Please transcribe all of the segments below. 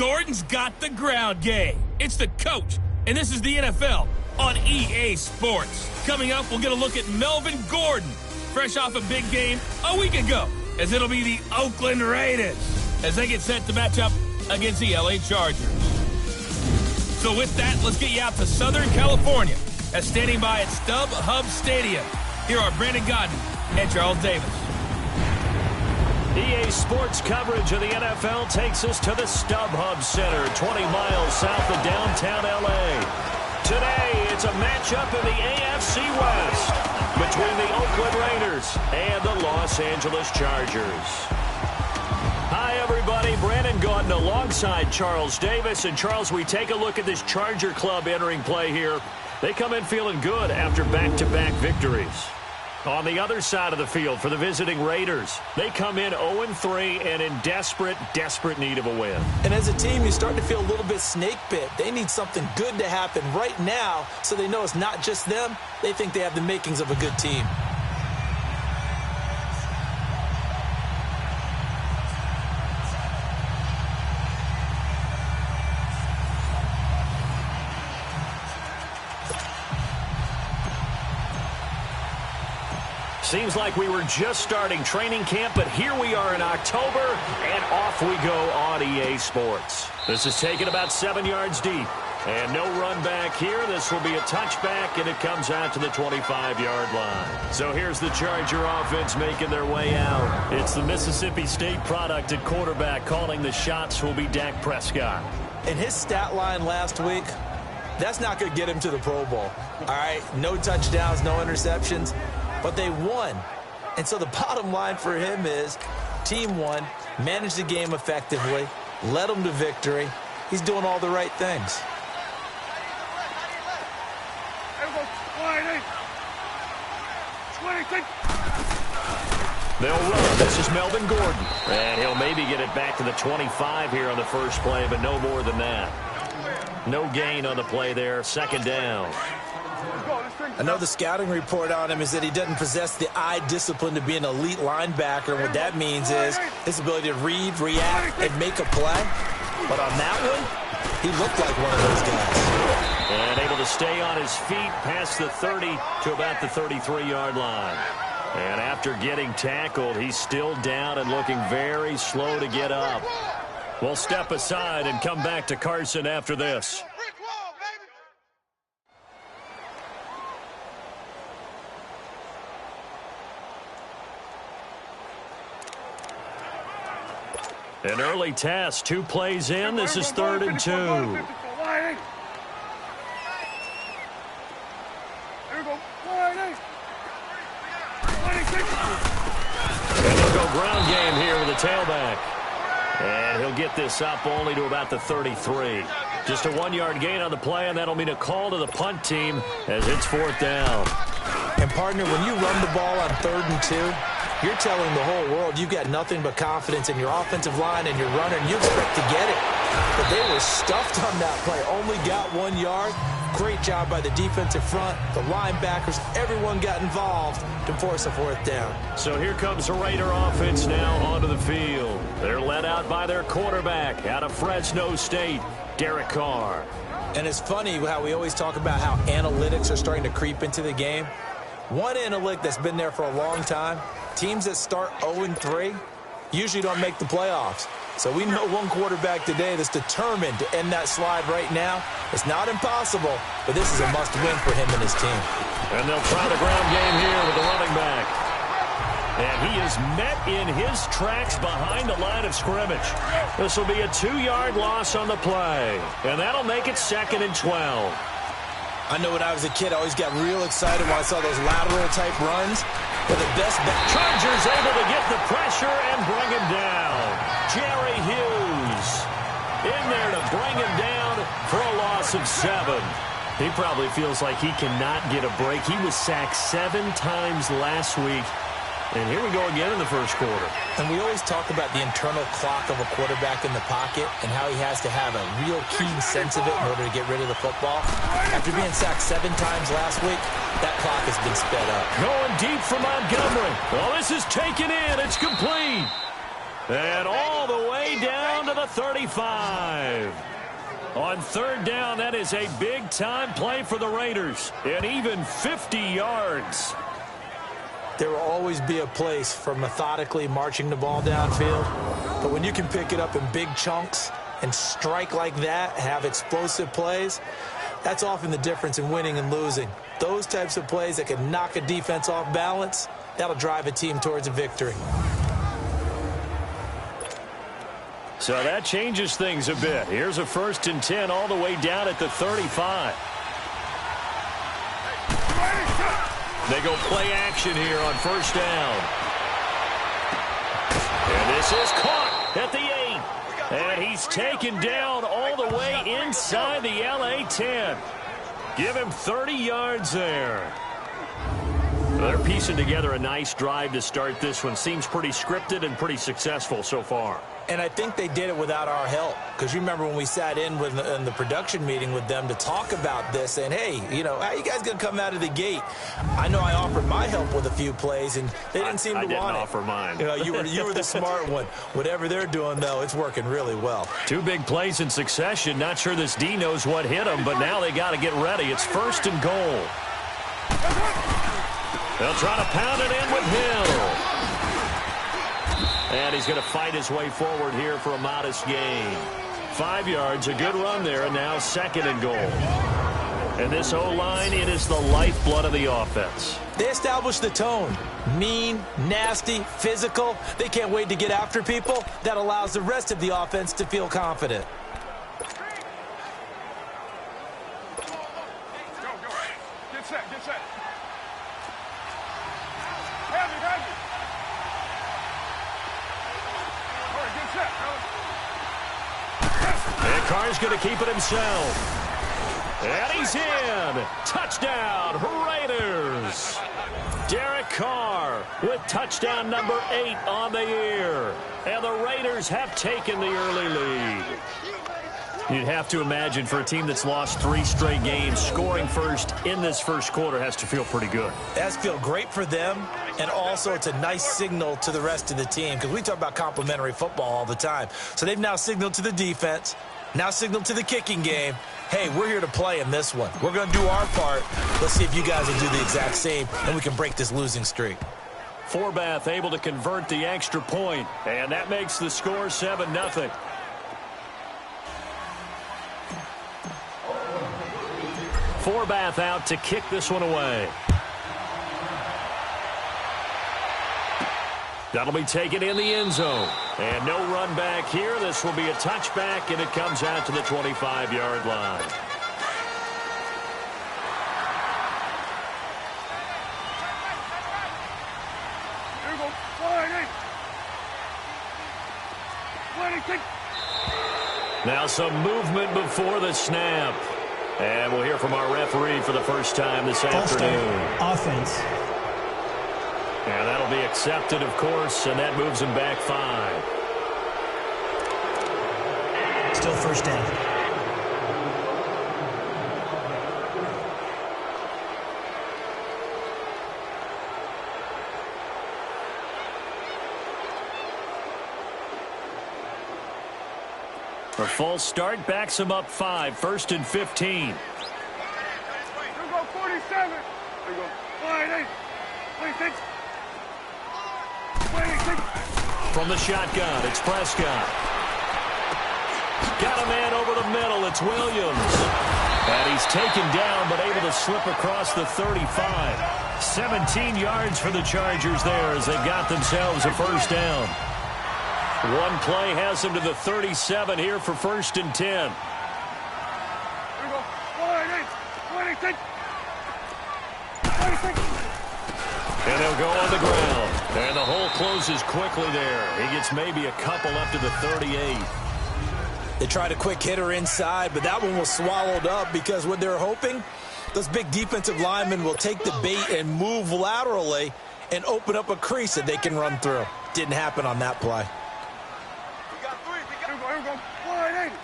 Gordon's got the ground game. It's the coach, and this is the NFL on EA Sports. Coming up, we'll get a look at Melvin Gordon, fresh off a big game a week ago, as it'll be the Oakland Raiders as they get set to match up against the LA Chargers. So with that, let's get you out to Southern California as standing by at StubHub Stadium. Here are Brandon Godden and Charles Davis. EA Sports coverage of the NFL takes us to the StubHub Center, 20 miles south of downtown L.A. Today, it's a matchup in the AFC West between the Oakland Raiders and the Los Angeles Chargers. Hi, everybody. Brandon Gaudin alongside Charles Davis. And, Charles, we take a look at this Charger club entering play here. They come in feeling good after back-to-back victories. On the other side of the field for the visiting Raiders, they come in 0-3 and in desperate need of a win. And as a team, you start to feel a little bit snake bit. They need something good to happen right now so they know it's not just them. They think they have the makings of a good team. Seems like we were just starting training camp, but here we are in October, and off we go on EA Sports. This is taken about 7 yards deep, and no run back here. This will be a touchback, and it comes out to the 25-yard line. So here's the Charger offense making their way out. It's the Mississippi State product at quarterback. Calling the shots will be Dak Prescott. And his stat line last week, that's not going to get him to the Pro Bowl. All right, no touchdowns, no interceptions. But they won. And so the bottom line for him is team won, managed the game effectively, led them to victory. He's doing all the right things. They'll run. This is Melvin Gordon. And he'll maybe get it back to the 25 here on the first play, but no more than that. No gain on the play there. Second down. I know the scouting report on him is that he doesn't possess the eye discipline to be an elite linebacker. What that means is his ability to read, react, and make a play. But on that one, he looked like one of those guys. And able to stay on his feet past the 30 to about the 33-yard line. And after getting tackled, he's still down and looking very slow to get up. We'll step aside and come back to Carson after this. An early test, 2 plays in. This is 3rd and 2. And they'll go ground game here with a tailback. And he'll get this up only to about the 33. Just a 1-yard gain on the play, and that'll mean a call to the punt team as it's 4th down. And, partner, when you run the ball on 3rd and 2, you're telling the whole world you've got nothing but confidence in your offensive line and your runner, and you expect to get it. But they were stuffed on that play. Only got 1 yard. Great job by the defensive front, the linebackers. Everyone got involved to force a 4th down. So here comes the Raider offense now onto the field. They're led out by their quarterback out of Fresno State, Derek Carr. And it's funny how we always talk about how analytics are starting to creep into the game. One analytic that's been there for a long time, teams that start 0-3 usually don't make the playoffs. So we know one quarterback today that's determined to end that slide right now. It's not impossible, but this is a must-win for him and his team. And they'll try the ground game here with the running back. And he is met in his tracks behind the line of scrimmage. This will be a 2-yard loss on the play. And that'll make it 2nd and 12. I know when I was a kid, I always got real excited when I saw those lateral-type runs. But the best back. Chargers able to get the pressure and bring him down. Jerry Hughes in there to bring him down for a loss of 7. He probably feels like he cannot get a break. He was sacked 7 times last week. And here we go again in the first quarter. And we always talk about the internal clock of a quarterback in the pocket and how he has to have a real keen sense of it in order to get rid of the football. After being sacked 7 times last week, that clock has been sped up. Going deep for Montgomery. Well, this is taken in. It's complete. And all the way down to the 35. On third down, that is a big-time play for the Raiders. And even 50 yards. There will always be a place for methodically marching the ball downfield. But when you can pick it up in big chunks and strike like that, have explosive plays, that's often the difference in winning and losing. Those types of plays that can knock a defense off balance, that'll drive a team towards a victory. So that changes things a bit. Here's a 1st and 10 all the way down at the 35. They go play action here on 1st down. And this is caught at the 8. And he's taken down all the way inside the LA 10. Give him 30 yards there. They're piecing together a nice drive to start this one. Seems pretty scripted and pretty successful so far. And I think they did it without our help. Because you remember when we sat in the production meeting with them to talk about this, and hey, you know, how you guys going to come out of the gate? I know I offered my help with a few plays, and they didn't seem to want it. I didn't offer mine. You know, you were the smart one. Whatever they're doing, though, it's working really well. 2 big plays in succession. Not sure this D knows what hit him, but now they got to get ready. It's 1st and goal. They'll try to pound it in with Hill. And he's going to fight his way forward here for a modest gain. 5 yards, a good run there, and now 2nd and goal. And this O-line, it is the lifeblood of the offense. They establish the tone. Mean, nasty, physical. They can't wait to get after people. That allows the rest of the offense to feel confident. Get set, get set. And Carr's going to keep it himself. And he's in. Touchdown, Raiders. Derek Carr with touchdown number 8 on the year. And the Raiders have taken the early lead. You'd have to imagine for a team that's lost 3 straight games, scoring first in this first quarter has to feel pretty good. It has to feel great for them, and also it's a nice signal to the rest of the team because we talk about complimentary football all the time. So they've now signaled to the defense, now signaled to the kicking game, hey, we're here to play in this one. We're going to do our part. Let's see if you guys will do the exact same, and we can break this losing streak. Forbath able to convert the extra point, and that makes the score 7-0. Forbath out to kick this one away. That'll be taken in the end zone. And no run back here. This will be a touchback, and it comes out to the 25-yard line. Here we go. 28. Now some movement before the snap. And we'll hear from our referee for the first time this afternoon. Offense. And that'll be accepted, of course, and that moves him back 5. Still 1st down. A false start backs him up 5, 1st and 15. Here we go, 47. Here we go. 28. 26. 26. From the shotgun, it's Prescott. Got a man over the middle, it's Williams. And he's taken down, but able to slip across the 35. 17 yards for the Chargers there as they got themselves a 1st down. One play has them to the 37 here for 1st and 10. Here we go. 28. 26. 26. And they'll go on the ground. And the hole closes quickly there. He gets maybe a couple up to the 38. They tried a quick hitter inside, but that one was swallowed up because what they're hoping, those big defensive linemen will take the bait and move laterally and open up a crease that they can run through. Didn't happen on that play. Here we go. 180.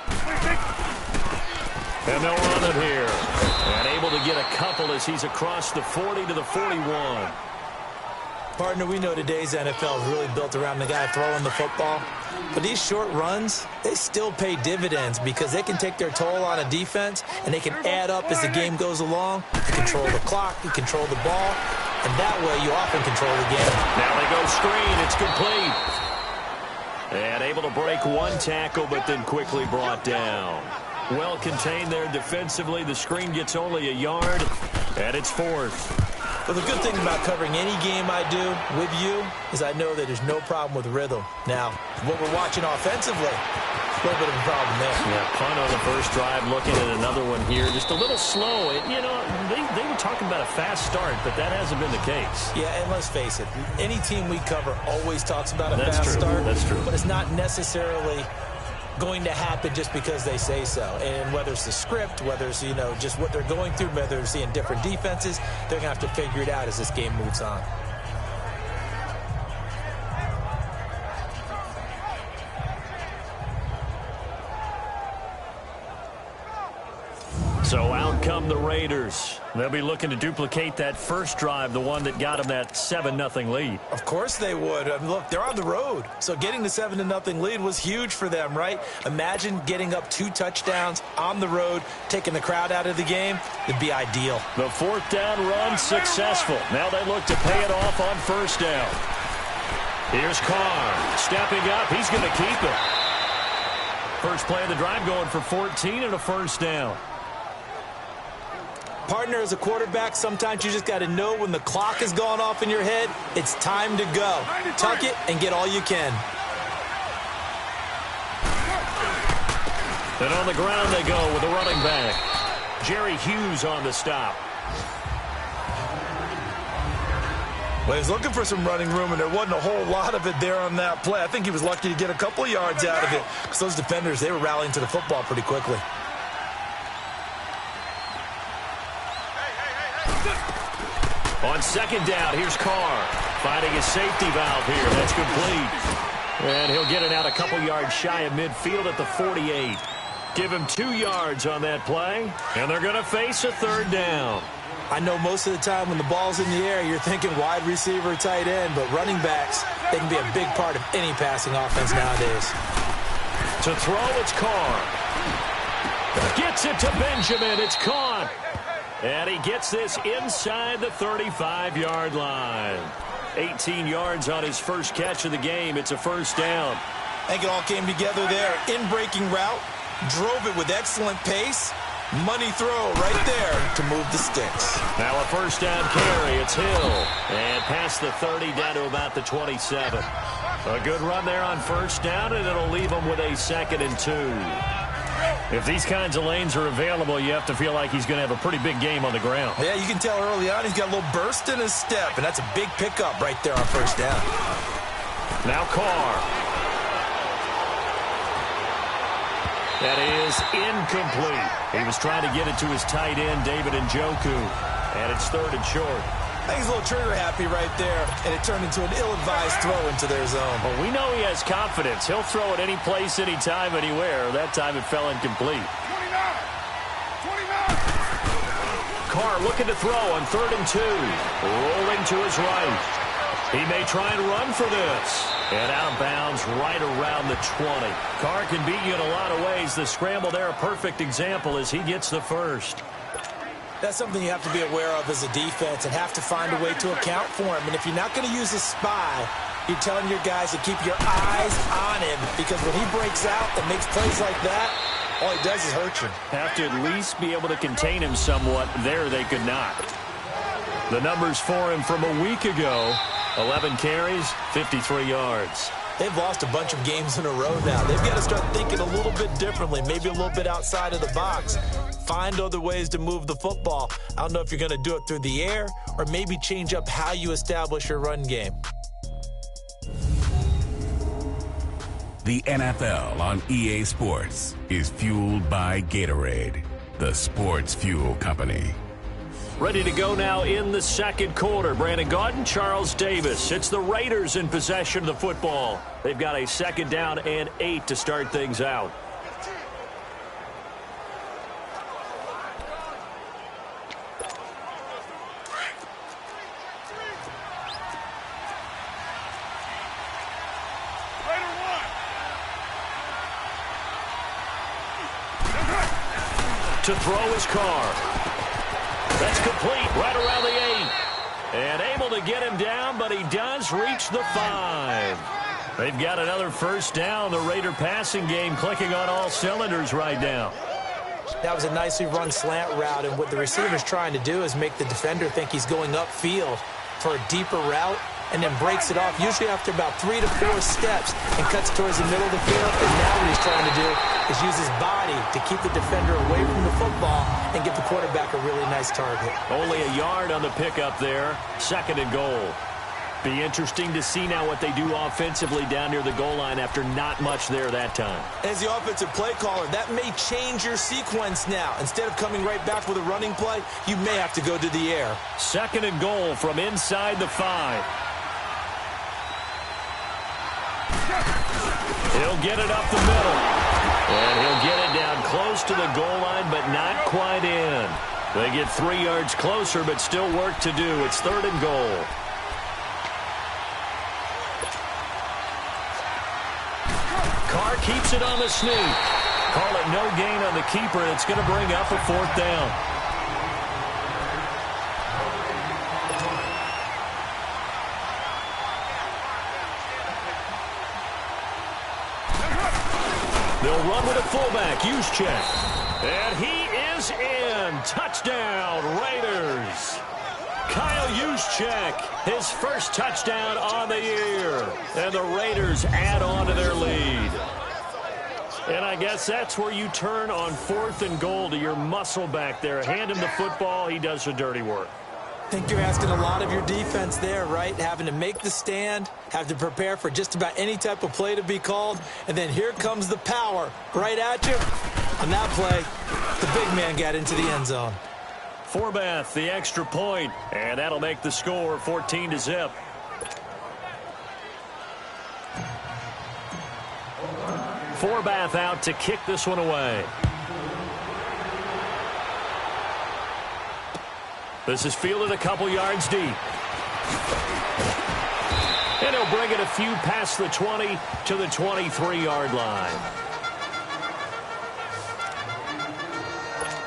26. And they'll run it here. And able to get a couple as he's across the 40 to the 41. Partner, we know today's NFL is really built around the guy throwing the football. But these short runs, they still pay dividends because they can take their toll on a defense and they can add up as the game goes along. You control the clock, you control the ball, and that way you often control the game. Now they go screen. It's complete. And able to break one tackle, but then quickly brought down. Well contained there defensively. The screen gets only a yard, and it's fourth. Well, the good thing about covering any game I do with you is I know that there's no problem with rhythm. Now, what we're watching offensively, a little bit of a problem there. Yeah, punt on the first drive, looking at another one here. Just a little slow. They were talking about a fast start, but that hasn't been the case. Yeah, and let's face it, any team we cover always talks about a That's fast true. start. That's true. But it's not necessarily going to happen just because they say so. And whether it's the script, whether it's, just what they're going through, whether they're seeing different defenses, they're going to have to figure it out as this game moves on. So out come the Raiders. They'll be looking to duplicate that first drive, the one that got them that 7-0 lead. Of course they would. I mean, look, they're on the road. So getting the 7-0 lead was huge for them, right? Imagine getting up 2 touchdowns on the road, taking the crowd out of the game. It'd be ideal. The fourth down run successful. Now they look to pay it off on first down. Here's Carr stepping up. He's going to keep it. First play of the drive going for 14 and a first down. Partner, as a quarterback, sometimes you just got to know when the clock has gone off in your head, it's time to go. Tuck it and get all you can. Then on the ground they go with a running back. Jerry Hughes on the stop. Well, he was looking for some running room, and there wasn't a whole lot of it there on that play. I think he was lucky to get a couple of yards out of it because those defenders, they were rallying to the football pretty quickly. On second down, here's Carr finding his safety valve here. That's complete. And he'll get it out a couple yards shy of midfield at the 48. Give him 2 yards on that play, and they're going to face a third down. I know most of the time when the ball's in the air, you're thinking wide receiver, tight end, but running backs, they can be a big part of any passing offense nowadays. To throw, it's Carr. Gets it to Benjamin. It's caught. And he gets this inside the 35-yard line. 18 yards on his first catch of the game. It's a first down. I think it all came together there. In-breaking route, drove it with excellent pace. Money throw right there to move the sticks. Now a first down carry. It's Hill. And past the 30 down to about the 27. A good run there on first down, and it'll leave him with a 2nd and 2. If these kinds of lanes are available, you have to feel like he's going to have a pretty big game on the ground. Yeah, you can tell early on he's got a little burst in his step, and that's a big pickup right there on first down. Now Carr. That is incomplete. He was trying to get it to his tight end, David Njoku, and it's 3rd and short. I think he's a little trigger happy right there, and it turned into an ill-advised throw into their zone. Well, we know he has confidence. He'll throw it any place, anytime, anywhere. That time it fell incomplete. 29. Carr looking to throw on 3rd and 2. Rolling to his right. He may try and run for this. And out of bounds right around the 20. Carr can beat you in a lot of ways. The scramble there, a perfect example as he gets the first. That's something you have to be aware of as a defense and have to find a way to account for him. And if you're not going to use a spy, you're telling your guys to keep your eyes on him, because when he breaks out and makes plays like that, all he does is hurt you. Have to at least be able to contain him somewhat. There they could not. The numbers for him from a week ago, 11 carries, 53 yards. They've lost a bunch of games in a row now. They've got to start thinking a little bit differently, maybe a little bit outside of the box. Find other ways to move the football. I don't know if you're going to do it through the air or maybe change up how you establish your run game. The NFL on EA Sports is fueled by Gatorade, the sports fuel company. Ready to go now in the second quarter. Brandon Gaudin, Charles Davis. It's the Raiders in possession of the football. They've got a 2nd down and 8 to start things out. to throw his car. That's complete right around the 8. And able to get him down, but he does reach the 5. They've got another first down. The Raider passing game clicking on all cylinders right now. That was a nicely run slant route, and what the receiver's trying to do is make the defender think he's going upfield for a deeper route, and then breaks it off, usually after about 3 to 4 steps, and cuts towards the middle of the field. And now what he's trying to do is use his body to keep the defender away from the football and give the quarterback a really nice target. Only a yard on the pickup there. 2nd and goal. Be interesting to see now what they do offensively down near the goal line after not much there that time. As the offensive play caller, that may change your sequence now. Instead of coming right back with a running play, you may have to go to the air. 2nd and goal from inside the 5. He'll get it up the middle. And he'll get it down close to the goal line, but not quite in. They get 3 yards closer, but still work to do. It's 3rd and goal. Carr keeps it on the sneak. Call it no gain on the keeper, and it's going to bring up a 4th down. They'll run with a fullback, Juszczyk. And he is in. Touchdown, Raiders. Kyle Juszczyk, his first touchdown on the year. And the Raiders add on to their lead. And I guess that's where you turn on 4th and goal to your muscle back there. Hand him the football. He does the dirty work. I think you're asking a lot of your defense there, right? Having to make the stand, have to prepare for just about any type of play to be called, and then here comes the power right at you. On that play, the big man got into the end zone. Forbath, the extra point, and that'll make the score 14-0. Forbath out to kick this one away. This is fielded a couple yards deep. And he'll bring it a few past the 20 to the 23-yard line.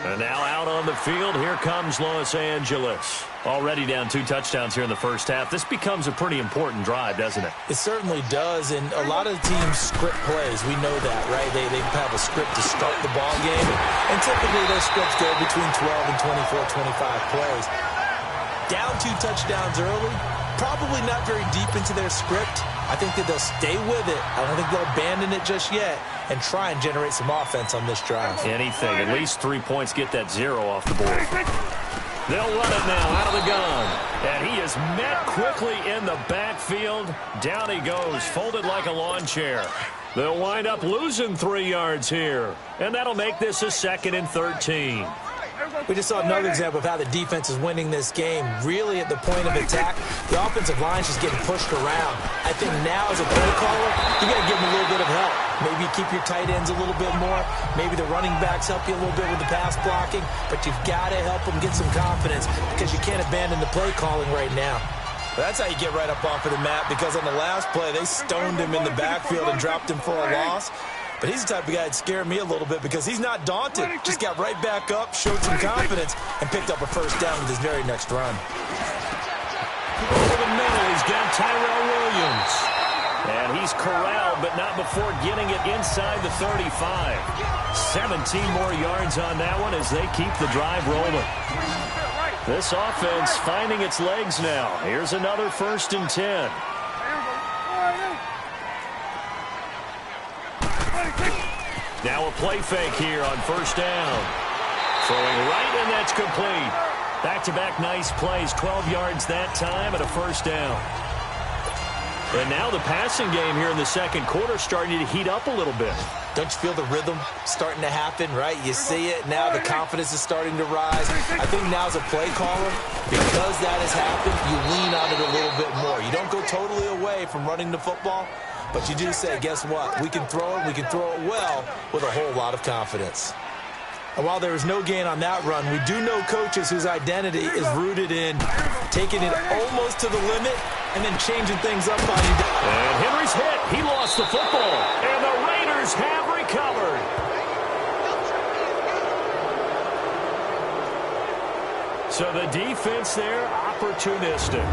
And now out on the field, here comes Los Angeles. Already down 2 touchdowns here in the first half. This becomes a pretty important drive, doesn't it? It certainly does, and a lot of teams script plays. We know that, right? They have a script to start the ball game, and typically those scripts go between 12 and 24, 25 plays. Down 2 touchdowns early, probably not very deep into their script. I think that they'll stay with it. I don't think they'll abandon it just yet and try and generate some offense on this drive. Anything. At least 3 points, get that 0 off the board. They'll run it now out of the gun. And he is met quickly in the backfield. Down he goes, folded like a lawn chair. They'll wind up losing 3 yards here. And that'll make this a 2nd and 13. We just saw another example of how the defense is winning this game. Really at the point of attack, the offensive line is just getting pushed around. I think now as a play caller, you got to give them a little bit of help. Maybe keep your tight ends a little bit more. Maybe the running backs help you a little bit with the pass blocking. But you've got to help them get some confidence because you can't abandon the play calling right now. That's how you get right up off of the mat, because on the last play, they stoned him in the backfield and dropped him for a loss. But he's the type of guy that scared me a little bit because he's not daunted. Just got right back up, showed some confidence, and picked up a first down with his very next run. Over the middle, he's got Tyrell Williams. And he's corralled, but not before getting it inside the 35. 17 more yards on that one as they keep the drive rolling. This offense finding its legs now. Here's another 1st and 10. Now a play fake here on 1st down. Throwing right, and that's complete. Back-to-back nice plays, 12 yards that time, and a 1st down. And now the passing game here in the 2nd quarter starting to heat up a little bit. Don't you feel the rhythm starting to happen, right? You see it now. The confidence is starting to rise. I think now as a play caller, because that has happened, you lean on it a little bit more. You don't go totally away from running the football, but you do say, guess what? We can throw it. We can throw it well with a whole lot of confidence. And while there was no gain on that run, we do know coaches whose identity is rooted in taking it almost to the limit and then changing things up on you. And Henry's hit. He lost the football. And the Raiders have recovered. So the defense there, opportunistic.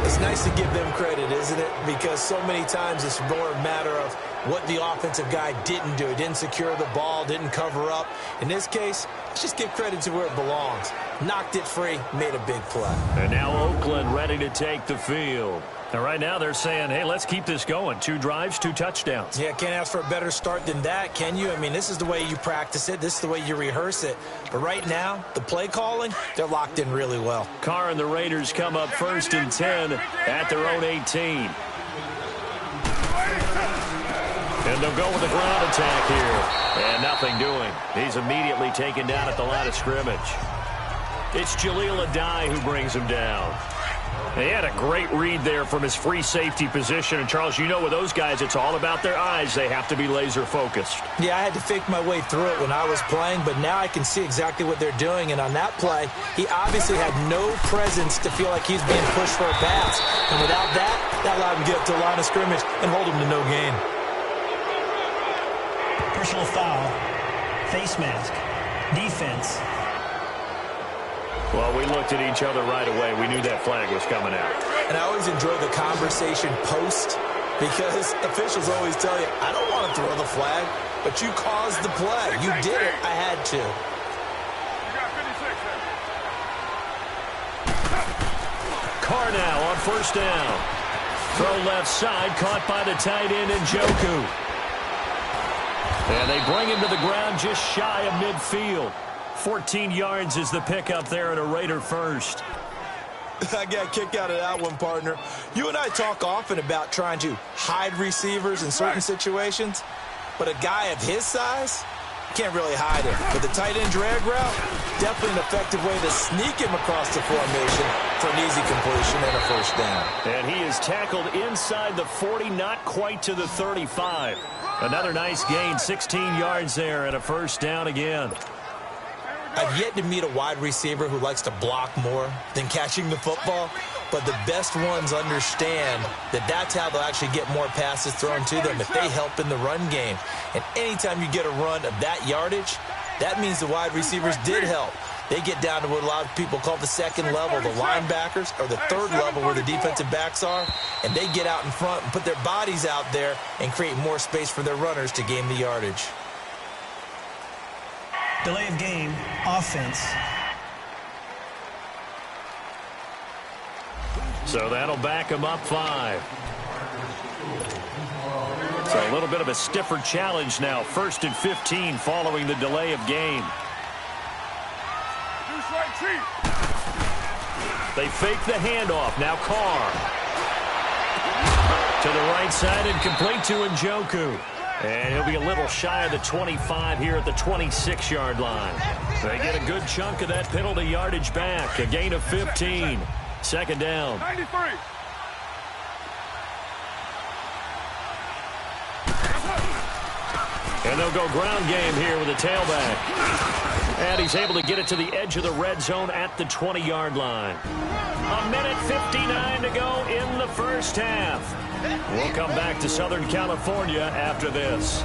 It's nice to give them credit, isn't it? Because so many times it's more a matter of what the offensive guy didn't do. He didn't secure the ball, didn't cover up. In this case, let's just give credit to where it belongs. Knocked it free, made a big play. And now Oakland ready to take the field. And right now they're saying, hey, let's keep this going. 2 drives, 2 touchdowns. Yeah, can't ask for a better start than that, can you? I mean, this is the way you practice it. This is the way you rehearse it. But right now, the play calling, they're locked in really well. Carr and the Raiders come up 1st and 10 at their own 18. And they'll go with the ground attack here. And nothing doing. He's immediately taken down at the line of scrimmage. It's Jaleel Adai who brings him down. He had a great read there from his free safety position. And, Charles, you know with those guys, it's all about their eyes. They have to be laser-focused. Yeah, I had to fake my way through it when I was playing, but now I can see exactly what they're doing. And on that play, he obviously had no presence to feel like he's being pushed for a pass. And without that, that allowed him to get up to the line of scrimmage and hold him to no gain. Personal foul. Face mask. Defense. Well, we looked at each other right away. We knew that flag was coming out. And I always enjoy the conversation post because officials always tell you, I don't want to throw the flag, but you caused the play. You did it. I had to. You got 56 there. Carr now on 1st down. Throw left side, caught by the tight end Njoku. And they bring him to the ground just shy of midfield. 14 yards is the pickup there at a Raider first. I got a kick out of that one, partner. You and I talk often about trying to hide receivers in certain situations, but a guy of his size can't really hide him. But the tight end drag route, definitely an effective way to sneak him across the formation for an easy completion and a 1st down. And he is tackled inside the 40, not quite to the 35. Another nice gain, 16 yards there and a 1st down again. I've yet to meet a wide receiver who likes to block more than catching the football, but the best ones understand that that's how they'll actually get more passes thrown to them if they help in the run game. And anytime you get a run of that yardage, that means the wide receivers did help. They get down to what a lot of people call the 2nd level, the linebackers, or the 3rd level where the defensive backs are, and they get out in front and put their bodies out there and create more space for their runners to gain the yardage. Delay of game. Offense. So that'll back him up 5. So a little bit of a stiffer challenge now. 1st and 15 following the delay of game. They fake the handoff. Now Carr. To the right side and complete to Njoku. And he'll be a little shy of the 25 here at the 26-yard line. They get a good chunk of that penalty yardage back. A gain of 15. 2nd down. 93. And they'll go ground game here with a tailback. And he's able to get it to the edge of the red zone at the 20-yard line. 1:59 to go in the 1st half. We'll come back to Southern California after this.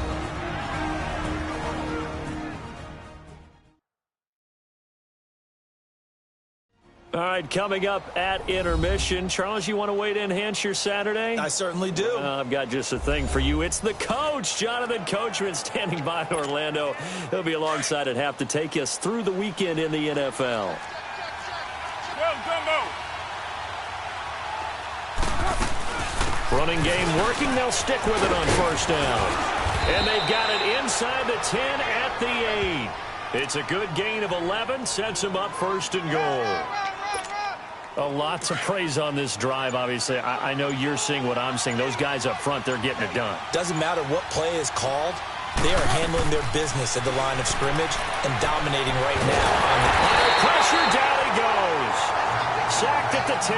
All right, coming up at intermission. Charles, you want to wait to enhance your Saturday? I certainly do. I've got just a thing for you. It's the coach, Jonathan Coachman, standing by in Orlando. He'll be alongside at half to take us through the weekend in the NFL. Well, Dumbo. Running game working. They'll stick with it on 1st down. And they've got it inside the 10 at the 8. It's a good gain of 11. Sets them up 1st and goal. Lots of praise on this drive, obviously. I know you're seeing what I'm seeing. Those guys up front, they're getting it done. Doesn't matter what play is called. They are handling their business at the line of scrimmage and dominating right now. High pressure, down he goes. Sacked at the 10.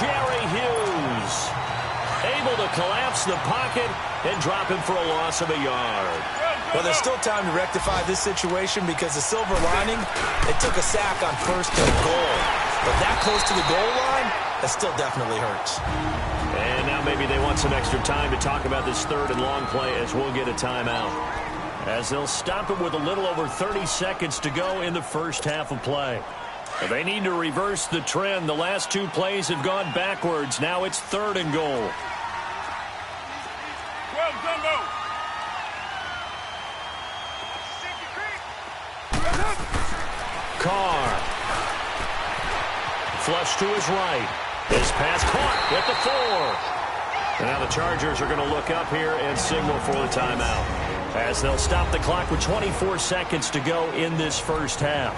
Jerry Hughes able to collapse the pocket and drop him for a loss of a yard. Well, there's still time to rectify this situation because the silver lining, it took a sack on 1st and goal. But that close to the goal line, that still definitely hurts. And now maybe they want some extra time to talk about this 3rd and long play as we'll get a timeout. As they'll stop it with a little over 30 seconds to go in the 1st half of play. They need to reverse the trend. The last two plays have gone backwards. Now it's 3rd and goal. 12, Dumbo. Carr. Flush to his right. His pass caught at the 4. And now the Chargers are going to look up here and signal for the timeout, as they'll stop the clock with 24 seconds to go in this first half.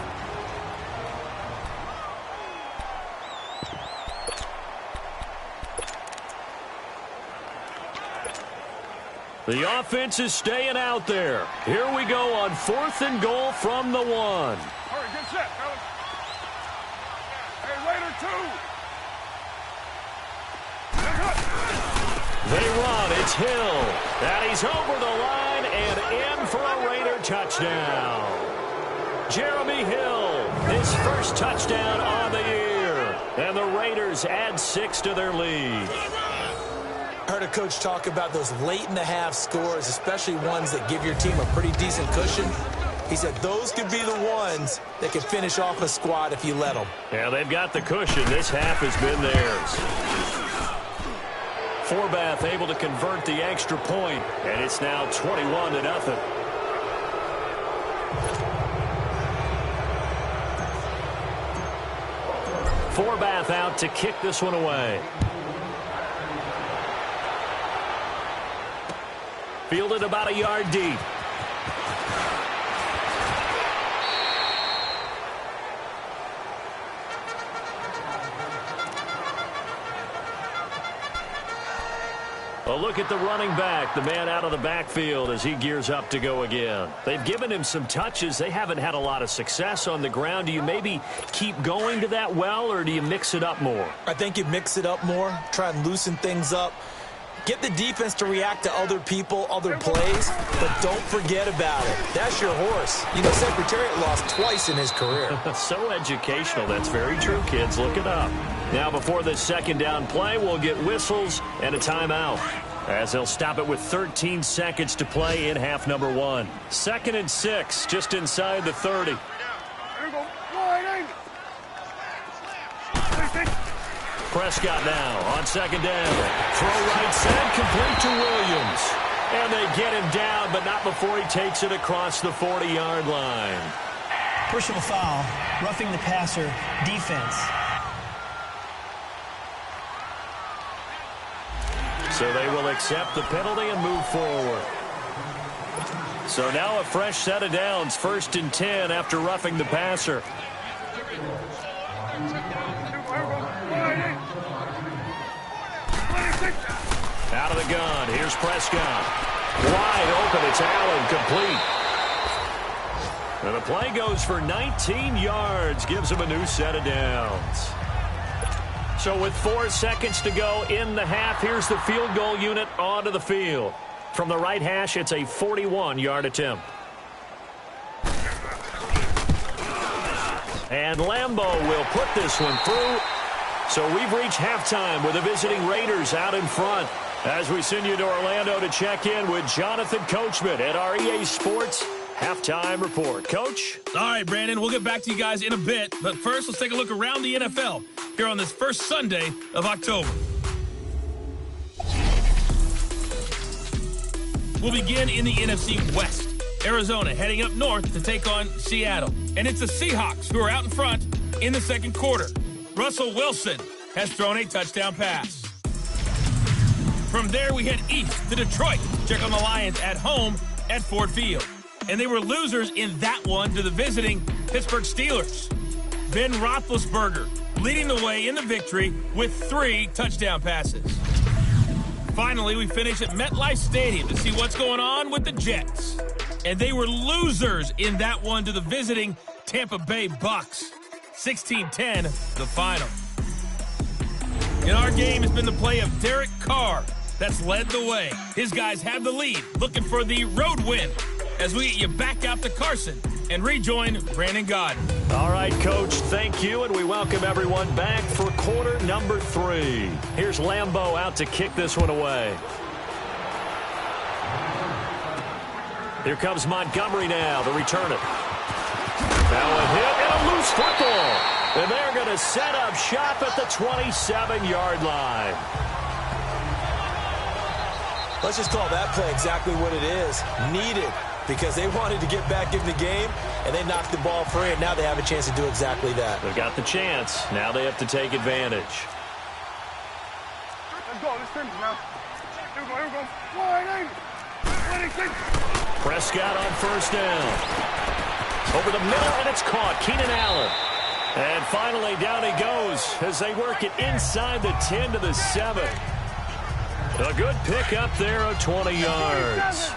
The offense is staying out there. Here we go on 4th and goal from the 1. Hurry, get set, fellas. Hey, Raider 2. They run. It's Hill. And he's over the line and in for a Raider touchdown. Jeremy Hill, his first touchdown on the year. And the Raiders add 6 to their lead. I heard a coach talk about those late-in-the-half scores, especially ones that give your team a pretty decent cushion. He said those could be the ones that could finish off a squad if you let them. Yeah, they've got the cushion. This half has been theirs. Forbath able to convert the extra point, and it's now 21-0. Forbath out to kick this one away. Fielded about a yard deep. A look at the running back, the man out of the backfield as he gears up to go again. They've given him some touches. They haven't had a lot of success on the ground. Do you maybe keep going to that well, or do you mix it up more? I think you mix it up more, try and loosen things up. Get the defense to react to other people, other plays, but don't forget about it. That's your horse. You know, Secretariat lost twice in his career. So educational. That's very true, kids. Look it up. Now, before this second down play, we'll get whistles and a timeout, as they'll stop it with 13 seconds to play in half number 1. 2nd and 6, just inside the 30. Here we go. Wide angle. Prescott now on 2nd down. Throw right side, complete to Williams. And they get him down, but not before he takes it across the 40-yard line. Personal foul, roughing the passer, defense. So they will accept the penalty and move forward. So now a fresh set of downs, 1st and 10 after roughing the passer. Out of the gun, here's Prescott. Wide open, it's Allen, complete. And the play goes for 19 yards, gives him a new set of downs. So with 4 seconds to go in the half, here's the field goal unit onto the field. From the right hash, it's a 41-yard attempt. And Lambeau will put this one through. So we've reached halftime with the visiting Raiders out in front, as we send you to Orlando to check in with Jonathan Coachman at our EA Sports Halftime Report. Coach? All right, Brandon, we'll get back to you guys in a bit. But first, let's take a look around the NFL here on this first Sunday of October. We'll begin in the NFC West. Arizona heading up north to take on Seattle. And it's the Seahawks who are out in front in the second quarter. Russell Wilson has thrown a touchdown pass. From there, we head east to Detroit. Check on the Lions at home at Ford Field. And they were losers in that one to the visiting Pittsburgh Steelers. Ben Roethlisberger leading the way in the victory with 3 touchdown passes. Finally, we finish at MetLife Stadium to see what's going on with the Jets. And they were losers in that one to the visiting Tampa Bay Bucks. 16-10, the final. In our game has been the play of Derek Carr that's led the way. His guys have the lead, looking for the road win as we get you back out to Carson and rejoin Brandon Gaudin. All right, Coach, thank you, and we welcome everyone back for quarter number 3. Here's Lambeau out to kick this one away. Here comes Montgomery now to return it. Now a hit and a loose football. And they're going to set up shop at the 27-yard line. Let's just call that play exactly what it is. Needed, because they wanted to get back in the game, and they knocked the ball free, and now they have a chance to do exactly that. They've got the chance. Now they have to take advantage. Let's go. Let's finish now. Here we go. Here we go. Wide 26. Prescott on first down. Over the middle, and it's caught. Keenan Allen. And finally, down he goes as they work it inside the 10 to the 7. A good pick up there of 20 yards.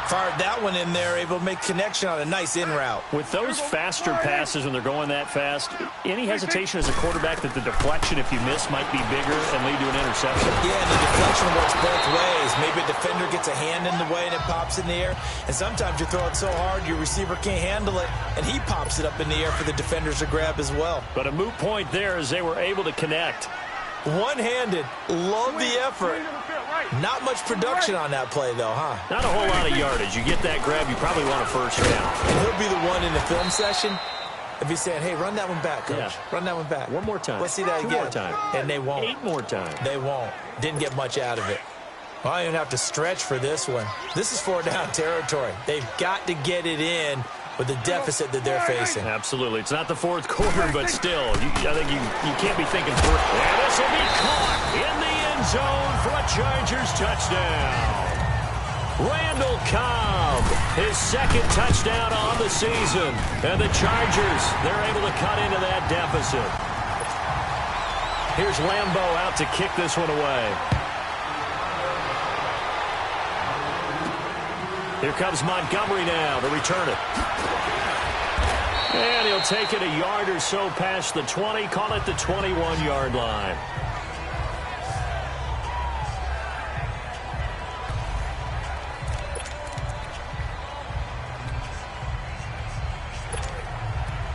Fired that one in there, able to make connection on a nice in route. With those faster passes when they're going that fast, any hesitation as a quarterback that the deflection, if you miss, might be bigger and lead to an interception? Yeah, and the deflection works both ways. Maybe a defender gets a hand in the way and it pops in the air. And sometimes you throw it so hard your receiver can't handle it, and he pops it up in the air for the defenders to grab as well. But a moot point there as they were able to connect. One-handed. Love the effort. Not much production on that play, though, huh? Not a whole lot of yardage. You get that grab, you probably want a first down. And he'll be the one in the film session if he's saying, hey, run that one back, coach. Yeah. Run that one back. One more time. Let's see that again. 2 more times. And they won't. 8 more times. They won't. Didn't get much out of it. Well, I don't even have to stretch for this one. This is 4-down territory. They've got to get it in with the deficit that they're facing. Absolutely. It's not the fourth quarter, but still, I think you can't be thinking for it. And this will be caught in the end zone for a Chargers touchdown. Randall Cobb, his second touchdown on the season. And the Chargers, they're able to cut into that deficit. Here's Lambeau out to kick this one away. Here comes Montgomery now to return it. And he'll take it a yard or so past the 20, call it the 21-yard line.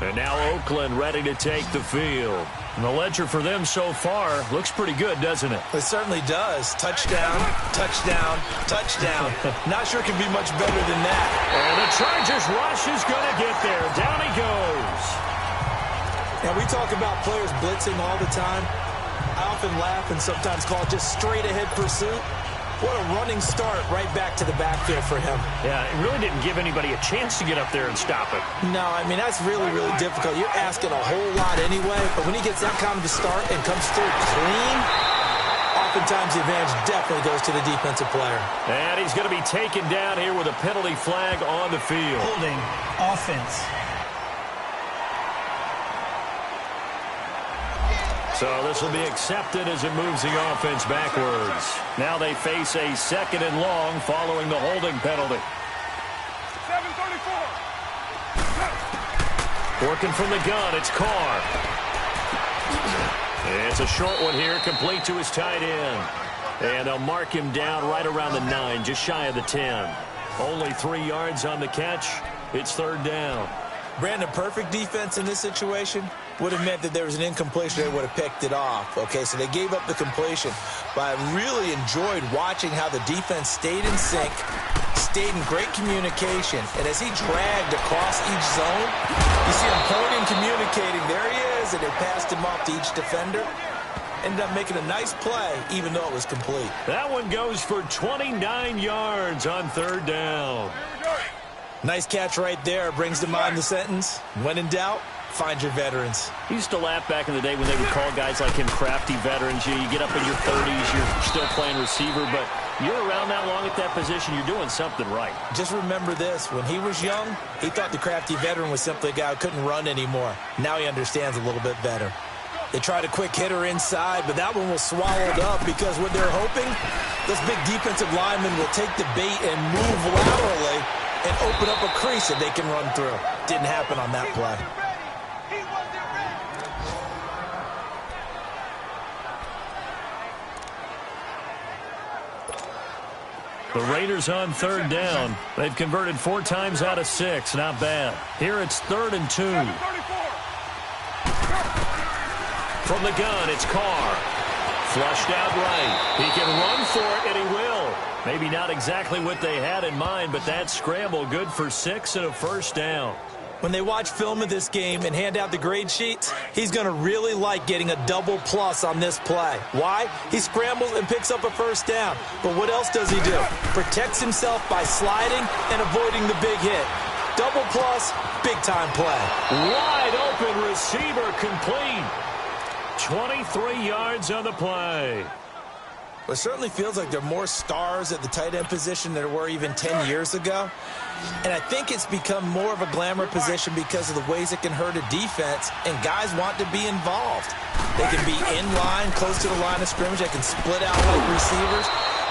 And now Oakland ready to take the field. And the ledger for them so far looks pretty good, doesn't it? It certainly does. Touchdown, touchdown, touchdown. Not sure it can be much better than that. And the Chargers rush is going to get there. Down he goes. Now, we talk about players blitzing all the time. I often laugh and sometimes call it just straight-ahead pursuit. What a running start right back to the backfield for him. Yeah, it really didn't give anybody a chance to get up there and stop it. No, I mean, that's really, really difficult. You're asking a whole lot anyway, but when he gets that kind of a start and comes through clean, oftentimes the advantage definitely goes to the defensive player. And he's going to be taken down here with a penalty flag on the field. Holding offense. So this will be accepted as it moves the offense backwards. Now they face a 2nd and long following the holding penalty. 7:34. Working from the gun, it's Carr. It's a short one here, complete to his tight end. And they'll mark him down right around the 9, just shy of the 10. Only 3 yards on the catch. It's 3rd down. Brandon, perfect defense in this situation would have meant that there was an incompletion. They would have picked it off. Okay, so they gave up the completion. But I really enjoyed watching how the defense stayed in sync, stayed in great communication. And as he dragged across each zone, you see him pointing, communicating. There he is, and they passed him off to each defender. Ended up making a nice play, even though it was complete. That one goes for 29 yards on 3rd down. Nice catch right there. Brings to mind the sentence, when in doubt, find your veterans. I used to laugh back in the day when they would call guys like him crafty veterans. You get up in your 30s, you're still playing receiver, but you're around that long at that position, you're doing something right. Just remember this. When he was young, he thought the crafty veteran was simply a guy who couldn't run anymore. Now he understands a little bit better. They tried a quick hitter inside, but that one was swallowed up because what they're hoping, this big defensive lineman will take the bait and move laterally and open up a crease that they can run through. Didn't happen on that play. The Raiders on 3rd down. They've converted 4 times out of 6. Not bad. Here it's 3rd and 2. From the gun, it's Carr. Flushed out right. He can run for it, and he will. Maybe not exactly what they had in mind, but that scramble good for 6 and a 1st down. When they watch film of this game and hand out the grade sheets, he's going to really like getting a double plus on this play. Why? He scrambles and picks up a first down. But what else does he do? Protects himself by sliding and avoiding the big hit. Double plus, big-time play. Wide open receiver complete. 23 yards on the play. It certainly feels like there are more stars at the tight end position than there were even 10 years ago. And I think it's become more of a glamour position because of the ways it can hurt a defense, and guys want to be involved. They can be in line, close to the line of scrimmage. They can split out like receivers.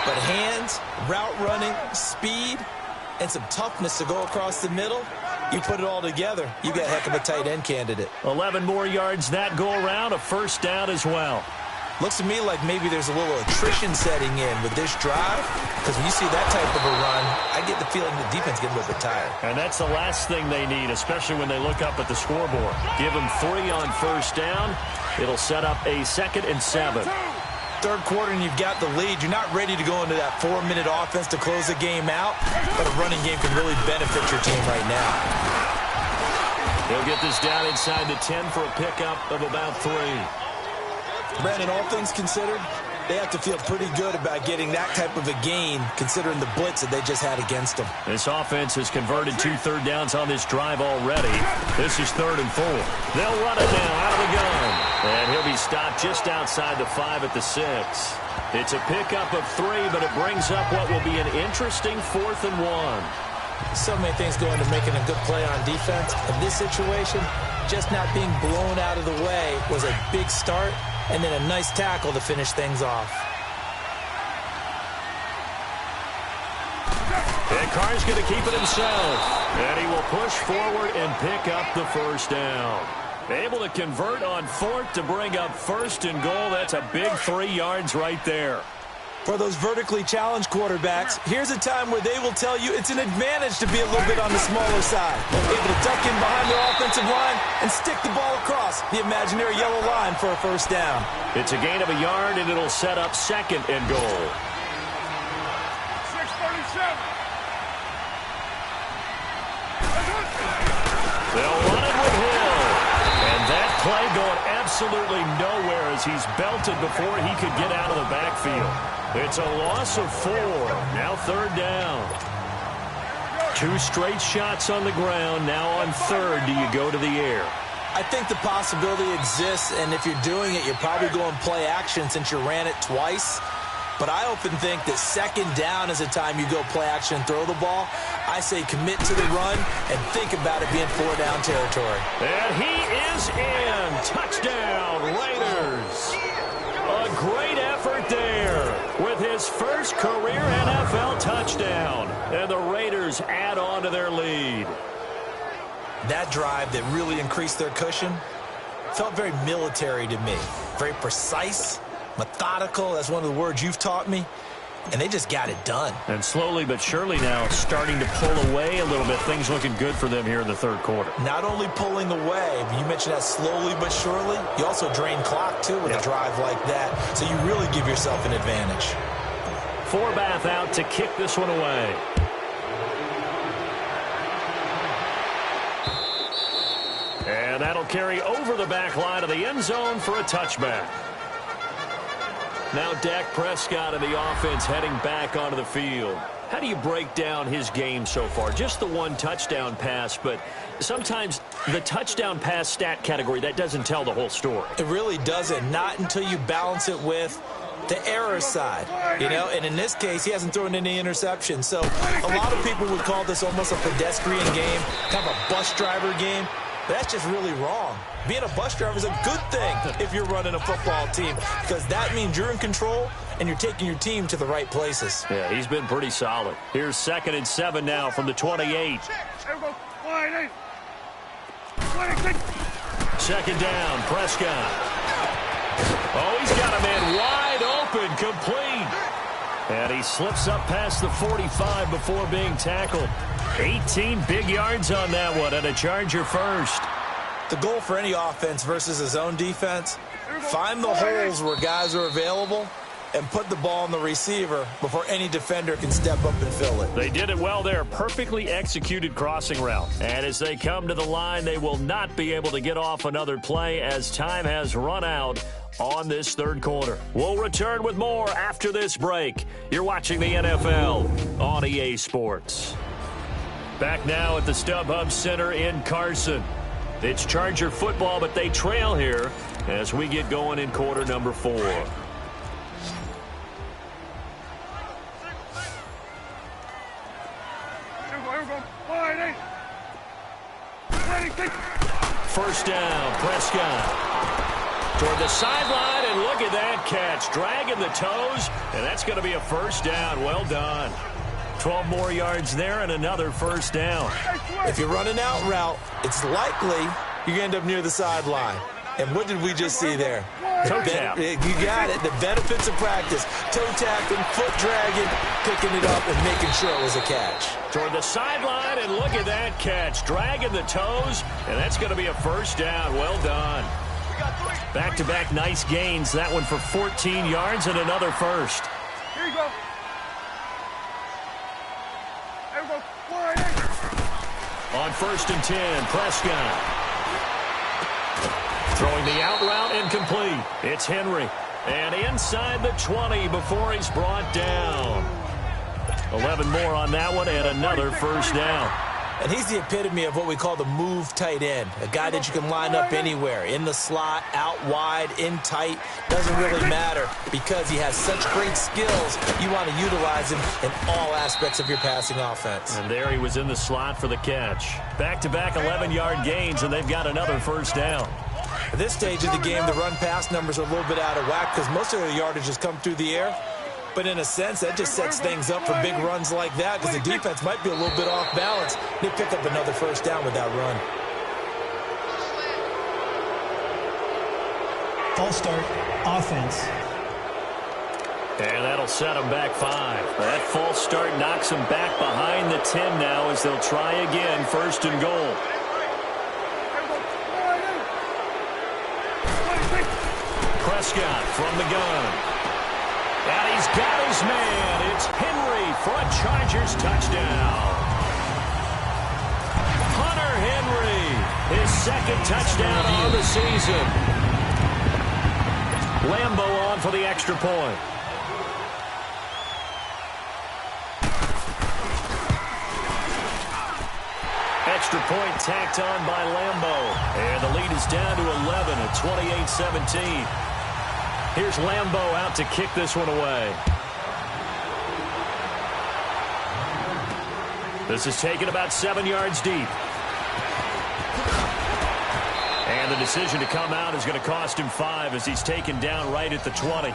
But hands, route running, speed, and some toughness to go across the middle, you put it all together, you got a heck of a tight end candidate. 11 more yards that go around, a first down as well. Looks to me like maybe there's a little attrition setting in with this drive, because when you see that type of a run, I get the feeling the defense getting a little bit tired. And that's the last thing they need, especially when they look up at the scoreboard. Give them 3 on first down. It'll set up a 2nd and 7. Third quarter and you've got the lead. You're not ready to go into that 4-minute offense to close the game out, but a running game can really benefit your team right now. They'll get this down inside the 10 for a pickup of about 3. Brandon, all things considered, they have to feel pretty good about getting that type of a gain, considering the blitz that they just had against them. This offense has converted 2 third downs on this drive already. This is 3rd and 4. They'll run it now out of the gun. And he'll be stopped just outside the 5 at the 6. It's a pickup of 3, but it brings up what will be an interesting 4th and 1. So many things go into making a good play on defense. In this situation, just not being blown out of the way was a big start, and then a nice tackle to finish things off. And Carr's going to keep it himself. And he will push forward and pick up the first down. Able to convert on 4th to bring up 1st and goal. That's a big 3 yards right there. For those vertically challenged quarterbacks, here's a time where they will tell you it's an advantage to be a little bit on the smaller side. Able to duck in behind their offensive line and stick the ball across the imaginary yellow line for a first down. It's a gain of a yard, and it'll set up 2nd and goal. 6:37. They'll run it with Hill. And that play going absolutely nowhere as he's belted before he could get out of the backfield. It's a loss of 4. Now 3rd down. 2 straight shots on the ground. Now on 3rd, do you go to the air? I think the possibility exists, and if you're doing it, you're probably going play action since you ran it twice. But I often think that 2nd down is a time you go play action and throw the ball. I say commit to the run and think about it being 4-down territory. And he is in. Touchdown, Raiders. A great effort there with his first career NFL touchdown. And the Raiders add on to their lead. That drive that really increased their cushion felt very military to me. Very precise, methodical. That's one of the words you've taught me. And they just got it done. And slowly but surely now starting to pull away a little bit. Things looking good for them here in the 3rd quarter. Not only pulling away, but you mentioned that slowly but surely. You also drain clock, too, with a drive like that. So you really give yourself an advantage. Forbath out to kick this one away. And that'll carry over the back line of the end zone for a touchback. Now Dak Prescott and the offense heading back onto the field. How do you break down his game so far? Just the 1 touchdown pass, but sometimes the touchdown pass stat category, that doesn't tell the whole story. It really doesn't. Not until you balance it with the error side, you know, and in this case, he hasn't thrown any interceptions. So a lot of people would call this almost a pedestrian game, kind of a bus driver game. But that's just really wrong. Being a bus driver is a good thing if you're running a football team, because that means you're in control and you're taking your team to the right places. Yeah, he's been pretty solid. Here's 2nd and 7 now from the 28. 2nd down, Prescott. Oh, he's got a man wide open, complete. And he slips up past the 45 before being tackled. 18 big yards on that one, and a Charger first. The goal for any offense versus his own defense, find the holes where guys are available and put the ball on the receiver before any defender can step up and fill it. They did it well there. Perfectly executed crossing route. And as they come to the line, they will not be able to get off another play as time has run out on this third quarter. We'll return with more after this break. You're watching the NFL on EA Sports. Back now at the StubHub Center in Carson. It's Charger football, but they trail here as we get going in quarter number 4. First down, Prescott. Toward the sideline, and look at that catch. Dragging the toes, and that's going to be a first down. Well done. 12 more yards there and another first down. If you're running out route, it's likely you're going to end up near the sideline. And what did we just see there? Toe tap. You got it. The benefits of practice. Toe tapping, foot dragging, picking it up, and making sure it was a catch. Toward the sideline, and look at that catch. Dragging the toes, and that's going to be a first down. Well done. Back-to-back nice gains. That one for 14 yards and another first. Here you go. There we go. On 1st and 10, Prescott. Throwing the out route incomplete. It's Henry. And inside the 20 before he's brought down. 11 more on that one and another first down. And he's the epitome of what we call the move tight end. A guy that you can line up anywhere. In the slot, out wide, in tight. Doesn't really matter because he has such great skills. You want to utilize him in all aspects of your passing offense. And there he was in the slot for the catch. Back-to-back 11-yard gains, and they've got another first down. At this stage of the game, the run-pass numbers are a little bit out of whack because most of their yardage has come through the air. But in a sense, that just sets things up for big runs like that because the defense might be a little bit off balance. They pick up another first down with that run. False start, offense. And that'll set them back 5. That false start knocks them back behind the 10 now as they'll try again, 1st and goal. Prescott from the gun. And he's got his man. It's Henry for a Chargers touchdown. Hunter Henry, his 2nd touchdown on the season. Lambo on for the extra point. Extra point tacked on by Lambo. And the lead is down to 11 at 28-17. Here's Lambo out to kick this one away. This is taken about 7 yards deep. And the decision to come out is going to cost him 5 as he's taken down right at the 20.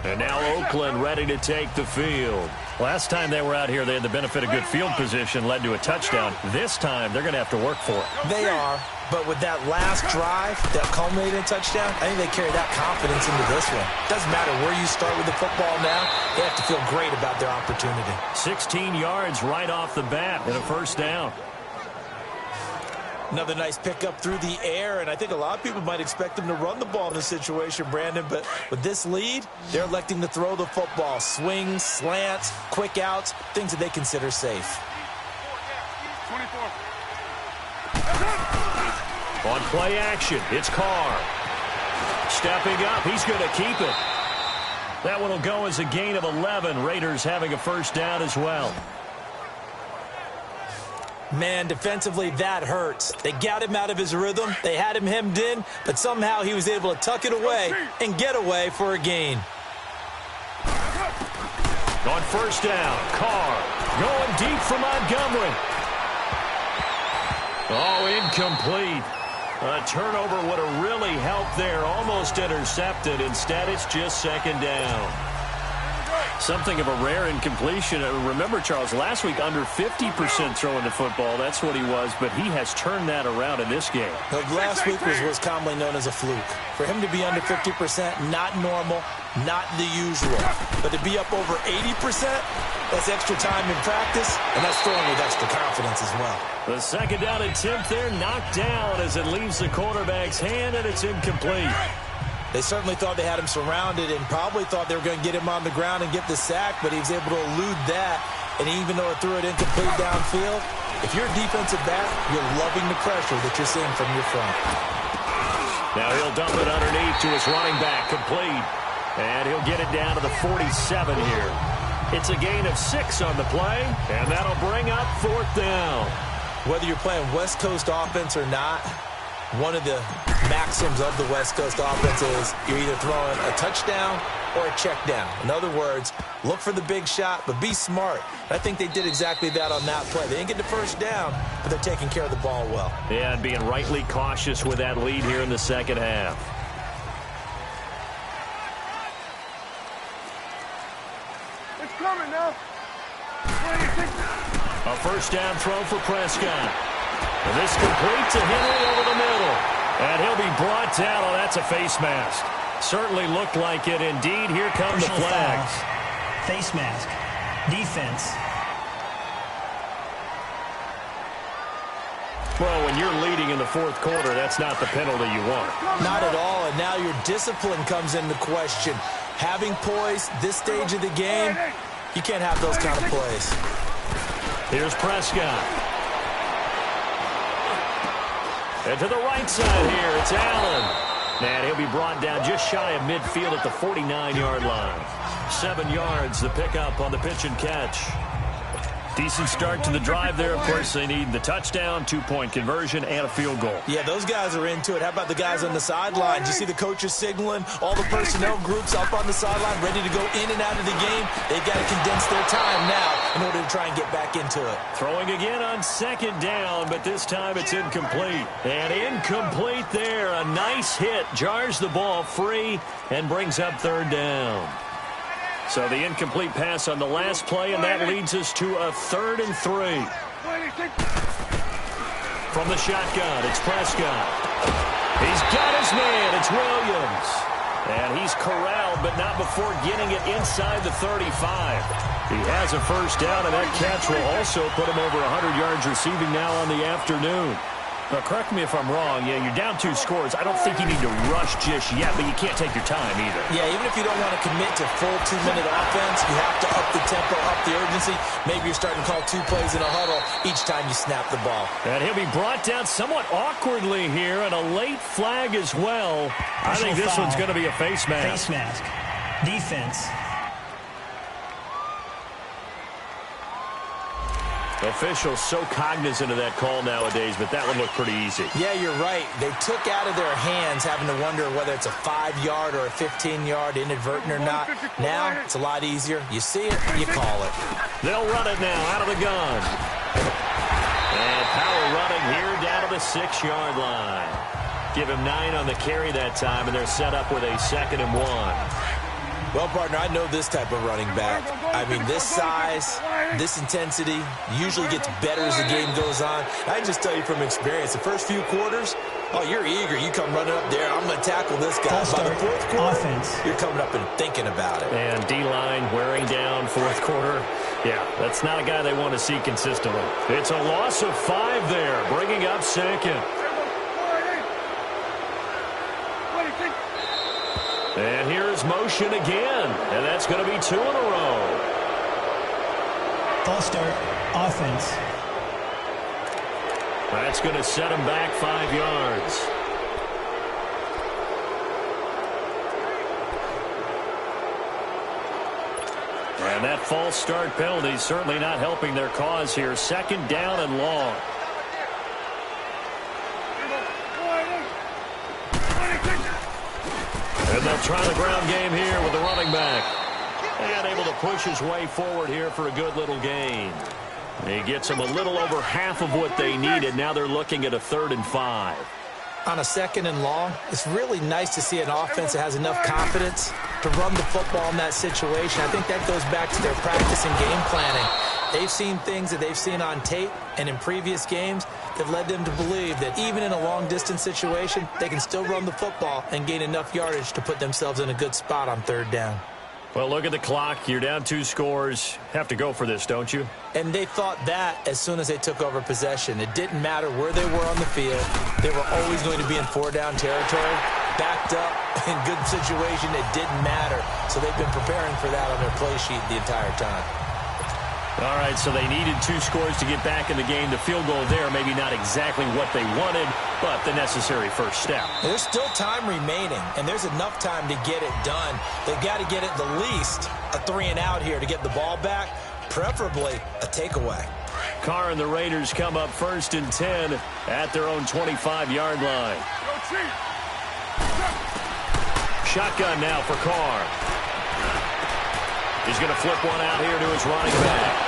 And now Oakland ready to take the field. Last time they were out here, they had the benefit of good field position, led to a touchdown. This time, they're going to have to work for it. They are, but with that last drive that culminated in a touchdown, I think they carry that confidence into this one. Doesn't matter where you start with the football now, they have to feel great about their opportunity. 16 yards right off the bat and a first down. Another nice pickup through the air, and I think a lot of people might expect them to run the ball in this situation, Brandon, but with this lead, they're electing to throw the football. Swings, slants, quick outs, things that they consider safe. 24. On play action, it's Carr. Stepping up, he's going to keep it. That one will go as a gain of 11. Raiders having a first down as well. Man, defensively, that hurts. They got him out of his rhythm. They had him hemmed in, but somehow he was able to tuck it away and get away for a gain. On first down, Carr going deep for Montgomery. Oh, incomplete. A turnover would have really helped there. Almost intercepted. Instead, it's just 2nd down. Something of a rare incompletion. Remember, Charles, last week under 50% throwing the football. That's what he was, but he has turned that around in this game. Last week was what's commonly known as a fluke. For him to be under 50%, not normal, not the usual. But to be up over 80%, that's extra time in practice, and that's throwing with extra confidence as well. The second down attempt there knocked down as it leaves the quarterback's hand, and it's incomplete. They certainly thought they had him surrounded and probably thought they were going to get him on the ground and get the sack, but he was able to elude that. And even though it threw it incomplete downfield, if you're a defensive back, you're loving the pressure that you're seeing from your front. Now he'll dump it underneath to his running back, complete. And he'll get it down to the 47 here. It's a gain of 6 on the play, and that'll bring up 4th down. Whether you're playing West Coast offense or not, one of the maxims of the West Coast offense is you're either throwing a touchdown or a check down. In other words, look for the big shot, but be smart. I think they did exactly that on that play. They didn't get the first down, but they're taking care of the ball well. Yeah, and being rightly cautious with that lead here in the second half. It's coming now. A first down throw for Prescott. And this complete to Henry over the middle. And he'll be brought down. Oh, that's a face mask. Certainly looked like it. Indeed, here come the flags. Face mask. Defense. Well, when you're leading in the 4th quarter, that's not the penalty you want. Not at all, and now your discipline comes into question. Having poise this stage of the game, you can't have those kind of plays. Here's Prescott. And to the right side here, it's Allen. And he'll be brought down just shy of midfield at the 49-yard line. 7 yards, the pickup on the pitch and catch. Decent start to the drive there. Of course, they need the touchdown, 2-point conversion, and a field goal. Yeah, those guys are into it. How about the guys on the sidelines? You see the coaches signaling, all the personnel groups up on the sideline, ready to go in and out of the game. They've got to condense their time now in order to try and get back into it. Throwing again on 2nd down, but this time it's incomplete. And incomplete there. A nice hit. Jars the ball free and brings up 3rd down. So the incomplete pass on the last play, and that leads us to a 3rd and 3. From the shotgun, it's Prescott. He's got his man. It's Williams. And he's corralled, but not before getting it inside the 35. He has a first down, and that catch will also put him over 100 yards receiving now on the afternoon. Now, correct me if I'm wrong. Yeah, you're down 2 scores. I don't think you need to rush just yet, but you can't take your time either. Yeah, even if you don't want to commit to full 2-minute offense, you have to up the tempo, up the urgency. Maybe you're starting to call 2 plays in a huddle each time you snap the ball. And he'll be brought down somewhat awkwardly here, and a late flag as well. I think this one's going to be a face mask. Face mask. Defense. Officials so cognizant of that call nowadays, but that one looked pretty easy. Yeah, you're right. They took out of their hands having to wonder whether it's a 5-yard or a 15-yard inadvertent or not. Now, it's a lot easier. You see it, you call it. They'll run it now out of the gun. And power running here down to the 6-yard line. Give him 9 on the carry that time, and they're set up with a 2nd and 1. Well, partner, I know this type of running back. I mean, this size, this intensity usually gets better as the game goes on. I can just tell you from experience, the first few quarters, oh, you're eager. You come running up there. I'm going to tackle this guy. By the 4th quarter, offense. You're coming up and thinking about it. And D-line wearing down 4th quarter. Yeah, that's not a guy they want to see consistently. It's a loss of 5 there, bringing up 2nd. And here's motion again, and that's going to be 2 in a row. False start, offense. That's going to set him back 5 yards. And that false start penalty is certainly not helping their cause here. 2nd down and long. And they'll try the ground game here with the running back. And able to push his way forward here for a good little gain. He gets them a little over half of what they needed. Now they're looking at a 3rd and 5. On a 2nd and long, it's really nice to see an offense that has enough confidence to run the football in that situation. I think that goes back to their practice and game planning. They've seen things that they've seen on tape and in previous games that led them to believe that even in a long-distance situation, they can still run the football and gain enough yardage to put themselves in a good spot on third down. Well, look at the clock. You're down 2 scores. Have to go for this, don't you? And they thought that as soon as they took over possession. It didn't matter where they were on the field. They were always going to be in 4-down territory. Backed up, in good situation, it didn't matter. So they've been preparing for that on their play sheet the entire time. All right, so they needed 2 scores to get back in the game. The field goal there, maybe not exactly what they wanted, but the necessary first step. There's still time remaining, and there's enough time to get it done. They've got to get at the least a 3-and-out here to get the ball back, preferably a takeaway. Carr and the Raiders come up 1st and 10 at their own 25-yard line. Shotgun now for Carr. He's going to flip one out here to his running back.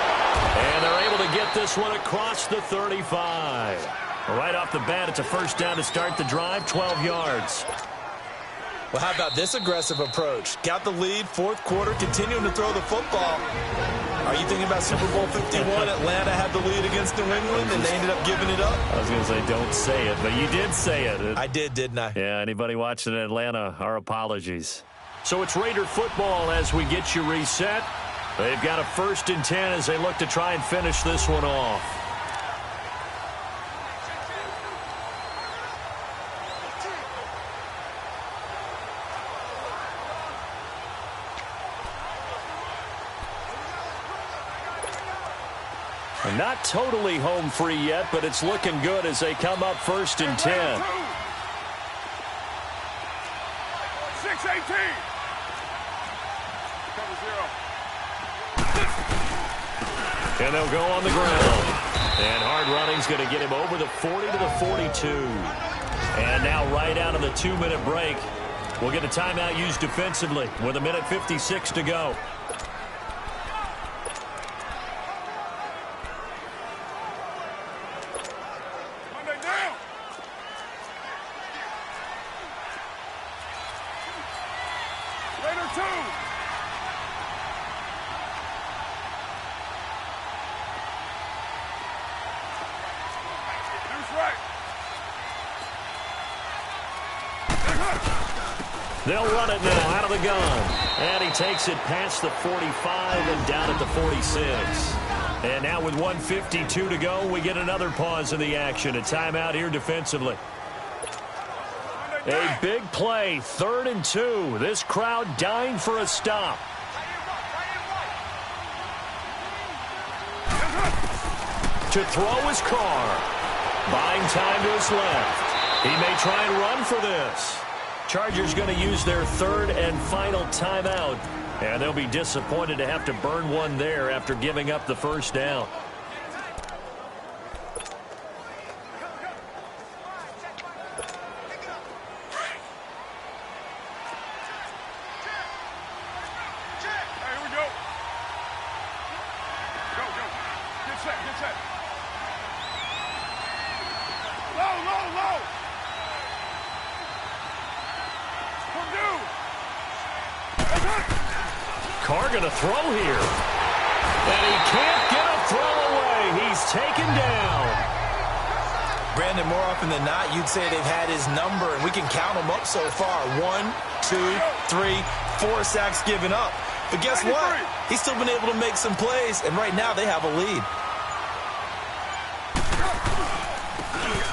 And they're able to get this one across the 35. Right off the bat, it's a first down to start the drive, 12 yards. Well, how about this aggressive approach? Got the lead, 4th quarter, continuing to throw the football. Are you thinking about Super Bowl 51? Atlanta had the lead against New England, and they ended up giving it up? I was going to say, don't say it, but you did say it. I did, didn't I? Yeah, anybody watching in Atlanta, our apologies. So it's Raider football as we get you reset. They've got a 1st and 10 as they look to try and finish this one off. Not totally home free yet, but it's looking good as they come up 1st and 10. 6-18. And they'll go on the ground. And hard running's going to get him over the 40 to the 42. And now right out of the 2-minute break, we'll get a timeout used defensively with 1:56 to go. They'll run it now out of the gun. And he takes it past the 45 and down at the 46. And now with 1:52 to go, we get another pause in the action. A timeout here defensively. A big play, 3rd and 2. This crowd dying for a stop. To throw is Carr. Buying time to his left. He may try and run for this. Chargers going to use their 3rd and final timeout. And they'll be disappointed to have to burn one there after giving up the first down. Carr going to throw here. And he can't get a throw away. He's taken down. Brandon, more often than not, you'd say they've had his number, and we can count them up so far. 1, 2, 3, 4 sacks given up. But guess what? He's still been able to make some plays, and right now they have a lead.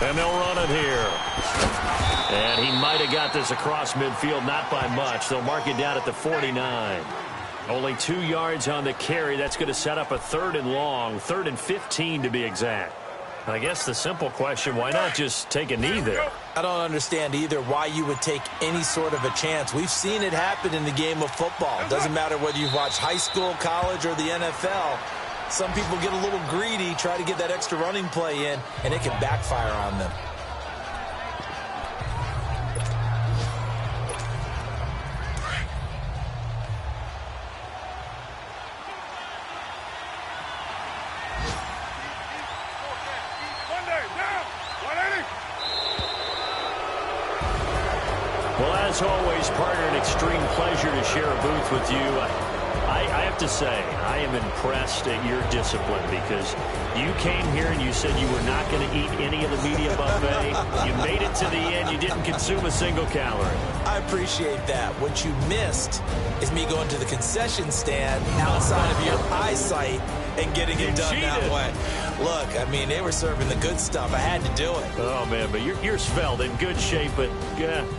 And they'll run it here. And he might have got this across midfield, not by much. They'll mark it down at the 49. Only 2 yards on the carry. That's going to set up a 3rd and long, 3rd and 15 to be exact. I guess the simple question, why not just take a knee there? I don't understand either why you would take any sort of a chance. We've seen it happen in the game of football. It doesn't matter whether you've watched high school, college, or the NFL. Some people get a little greedy, try to get that extra running play in, and it can backfire on them. Well, as always, partner, an extreme pleasure to share a booth with you. I have to say, I am impressed at your discipline because you came here and you said you were not going to eat any of the media buffet. You made it to the end. You didn't consume a single calorie. I appreciate that. What you missed is me going to the concession stand outside of your eyesight and getting it done that way. Look, I mean, they were serving the good stuff. I had to do it. Oh, man, but you're svelte, in good shape, but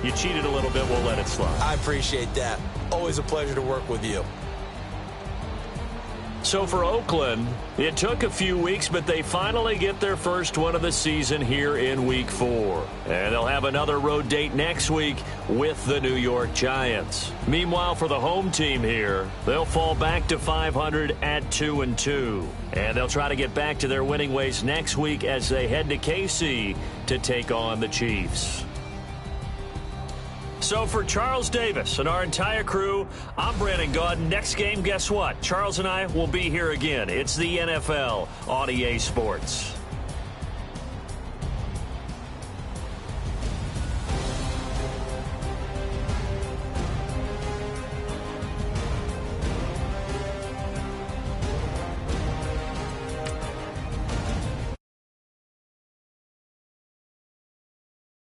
you cheated a little bit. We'll let it slide. I appreciate that. Always a pleasure to work with you. So for Oakland, it took a few weeks, but they finally get their first one of the season here in Week 4. And they'll have another road date next week with the New York Giants. Meanwhile, for the home team here, they'll fall back to 500 at 2-2. And they'll try to get back to their winning ways next week as they head to KC to take on the Chiefs. So for Charles Davis and our entire crew, I'm Brandon Gaudin. Next game, guess what? Charles and I will be here again. It's the NFL on EA Sports.